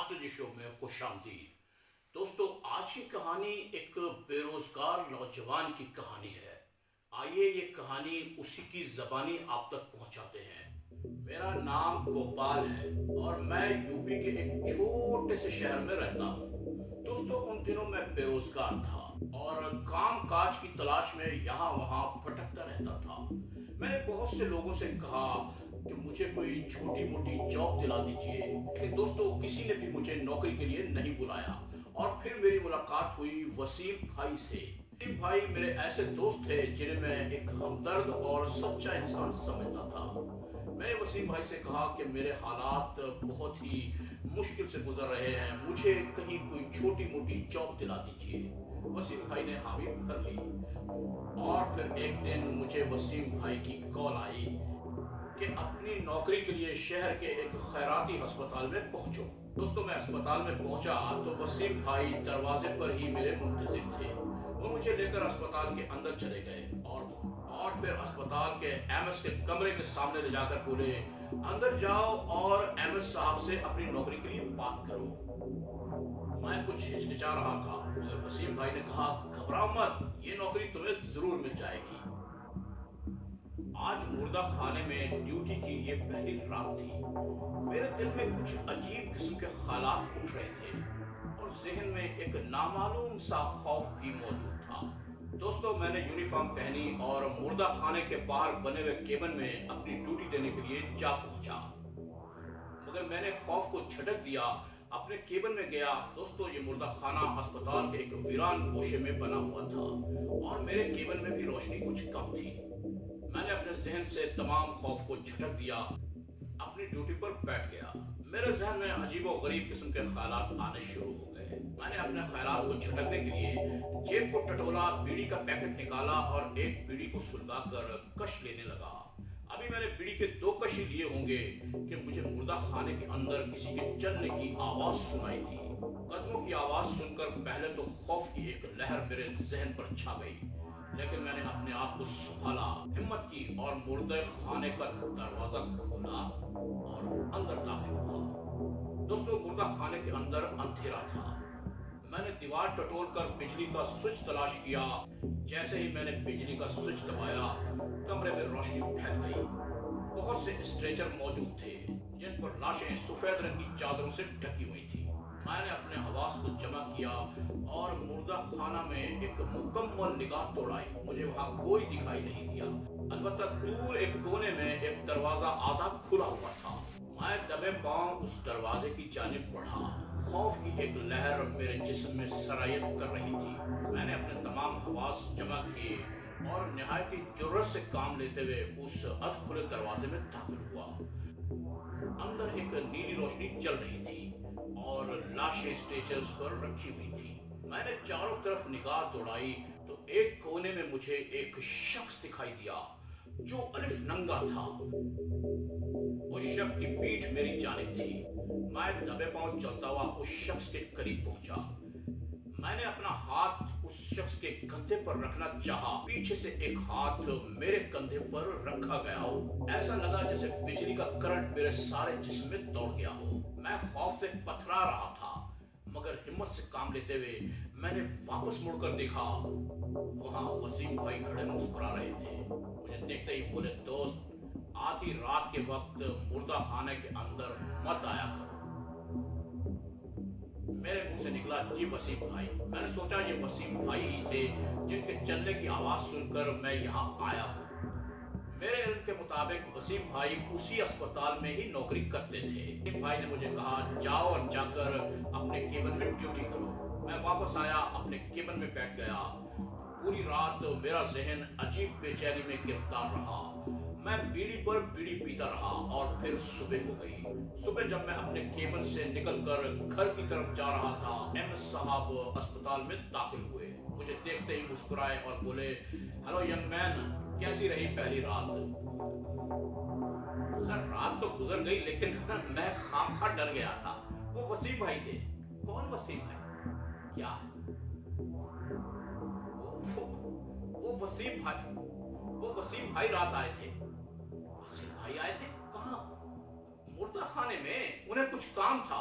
Master جی شو میں خوش آمدید دوستو۔ آج کی کہانی ایک بے روزگار نوجوان کی کہانی ہے۔ آئیے یہ کہانی اسی کی زبانی آپ تک پہنچاتے ہیں۔ میرا نام گوپال ہے اور میں یو پی کے ایک چھوٹے سے شہر میں رہتا ہوں۔ دوستو ان دنوں میں بے روزگار تھا اور کام کاج کی تلاش میں یہاں وہاں بھٹکتا رہتا تھا۔ میں نے بہت سے لوگوں سے کہا کہ مجھے کوئی چھوٹی موٹی جاب دلا دیجیے، لیکن دوستو کسی نے بھی مجھے نوکری کے لیے نہیں بلایا۔ اور پھر میری ملاقات ہوئی وسیم بھائی سے۔ وسیم بھائی میرے ایسے دوست تھے جنہیں میں ایک ہمدرد اور سچا انسان سمجھتا تھا۔ میں نے وسیم بھائی سے کہا کہ میرے حالات بہت ہی مشکل سے گزر رہے ہیں، مجھے کہیں کوئی چھوٹی موٹی جاب دلا دیجیے۔ وسیم بھائی نے حامی بھر لی اور پھر ایک دن مجھے وسیم بھائی کی کال آئی کہ اپنی نوکری کے لیے شہر کے ایک خیراتی ہسپتال میں پہنچو۔ دوستو میں اسپتال میں پہنچا تو وسیم بھائی دروازے پر ہی میرے منتظر تھے۔ وہ مجھے لے کر اسپتال کے اندر چلے گئے اور پھر اسپتال کے ایم ایس کے کمرے کے سامنے لے جا کر بولے، اندر جاؤ اور ایم ایس صاحب سے اپنی نوکری کے لیے بات کرو۔ میں کچھ ہچکچا رہا تھا مگر وسیم بھائی نے کہا، گھبراؤ مت، یہ نوکری تمہیں ضرور مل جائے گی۔ آج مردہ خانے میں ڈیوٹی کی یہ پہلی رات تھی۔ میرے دل میں کچھ عجیب قسم کے خیالات اٹھ رہے تھے اور ذہن میں ایک نامعلوم سا خوف بھی موجود تھا۔ دوستو میں نے یونیفارم پہنی اور مردہ خانے کے باہر بنے ہوئے کیبن میں اپنی ڈیوٹی دینے کے لیے جا پہنچا، مگر میں نے خوف کو جھٹک دیا، اپنے کیبن میں گیا۔ دوستو یہ مردہ خانہ اسپتال کے ایک ویران گوشے میں بنا ہوا تھا اور میرے کیبن میں بھی روشنی کچھ کم تھی۔ میں نے اپنے ذہن سے تمام خوف کو جھٹک دیا، اپنی ڈیوٹی پر بیٹھ گیا۔ میرے ذہن میں عجیب و غریب قسم کے خیالات آنے شروع ہو گئے۔ میں نے اپنے خیالات کو جھٹکنے کے لیے جیب کو ٹٹولا، بیڑی کا پیکٹ نکالا اور ایک بیڑی کو سلگا کر کش لینے لگا۔ ابھی میں نے بیڑی کے 2 کش ہی لیے ہوں گے کہ مجھے مردہ خانے کے اندر کسی کے چلنے کی آواز سنائی دی۔ قدموں کی آواز سن کر پہلے تو خوف کی ایک لہر میرے ذہن پر چھا گئی، لیکن میں نے اپنے آپ کو سنبھالا، ہمت کی اور مردہ خانے کا دروازہ کھولا اور اندر داخل ہوا۔ دوستو مردہ خانے کے اندر اندھیرا تھا۔ میں نے دیوار ٹٹول کر بجلی کا سوئچ تلاش کیا۔ جیسے ہی میں نے بجلی کا سوئچ دبایا، کمرے میں روشنی پھیل گئی۔ بہت سے اسٹریچر موجود تھے جن پر لاشیں سفید رنگ کی چادروں سے ڈھکی ہوئی تھی۔ میں نے اپنے حواس کو جمع کیا اور مردہ خانہ میں ایک مکمل نگاہ دوڑائی۔ مجھے وہاں کوئی دکھائی نہیں دیا، البتہ دور ایک کونے میں ایک دروازہ آدھا کھلا ہوا تھا۔ میں دبے پاؤں اس دروازے کی جانب بڑھا۔ خوف کی ایک لہر میرے جسم میں سرایت کر رہی تھی۔ میں نے اپنے تمام حواس جمع کیے اور نہایتی جرأت سے کام لیتے ہوئے اس ادھ کھلے دروازے میں داخل ہوا۔ اندر ایک نیلی روشنی جل رہی تھی اور لاشیں اسٹریچرز پر رکھی ہوئی تھی۔ میں نے چاروں طرف نگاہ دوڑائی تو ایک کونے میں مجھے ایک شخص دکھائی دیا جو الف ننگا تھا۔ اس شخص کی پیٹھ میری جانب تھی۔ میں دبے پاؤں چلتا ہوا اس شخص کے قریب پہنچا۔ میں نے اپنا ہاتھ اس شخص کے کندھے پر رکھنا چاہا، پیچھے سے ایک ہاتھ میرے کندھے پر رکھا گیا ہو۔ ایسا لگا جیسے بجلی کا کرنٹ میرے سارے جسم میں دوڑ گیا ہو۔ میں خوف سے پتھرا رہا تھا مگر ہمت سے کام لیتے ہوئے میں نے واپس مڑ کر دیکھا، وہاں وسیم بھائی کھڑے مسکرا رہے تھے۔ مجھے دیکھتے ہی بولے، دوست آدھی رات کے وقت مردہ خانے کے اندر مت آیا کرو۔ میرے منہ سے نکلا، جی وسیم بھائی۔ میں نے سوچا یہ وسیم بھائی ہی تھے جن کے چلنے کی آواز سن کر میں یہاں آیا ہوں۔ میرے علم کے مطابق وسیم بھائی اسی اسپتال میں ہی نوکری کرتے تھے۔ وسیم بھائی نے مجھے کہا، جاؤ اور جا کر اپنے کیبن میں ڈیوٹی کرو۔ میں واپس آیا، اپنے کیبن میں بیٹھ گیا۔ پوری رات میرا ذہن عجیب بے چینی میں گرفتار رہا۔ میں بیڑی پر بیڑی پیتا رہا اور پھر صبح ہو گئی۔ صبح جب میں اپنے کیبن سے نکل کر گھر کی طرف جا رہا تھا، ایم ایس صاحب اسپتال میں داخل ہوئے۔ مجھے دیکھتے ہی مسکرائے اور بولے، ہیلو ینگ مین، کیسی رہی پہلی رات؟ سر رات تو گزر گئی لیکن میں خامخواہ ڈر گیا تھا۔ وہ وسیم بھائی تھے۔ کون وسیم بھائی؟ کیا وہ وسیم بھائی رات آئے تھے؟ وسیم بھائی آئے تھے؟ کہاں؟ مردہ خانے میں۔ انہیں کچھ کام تھا۔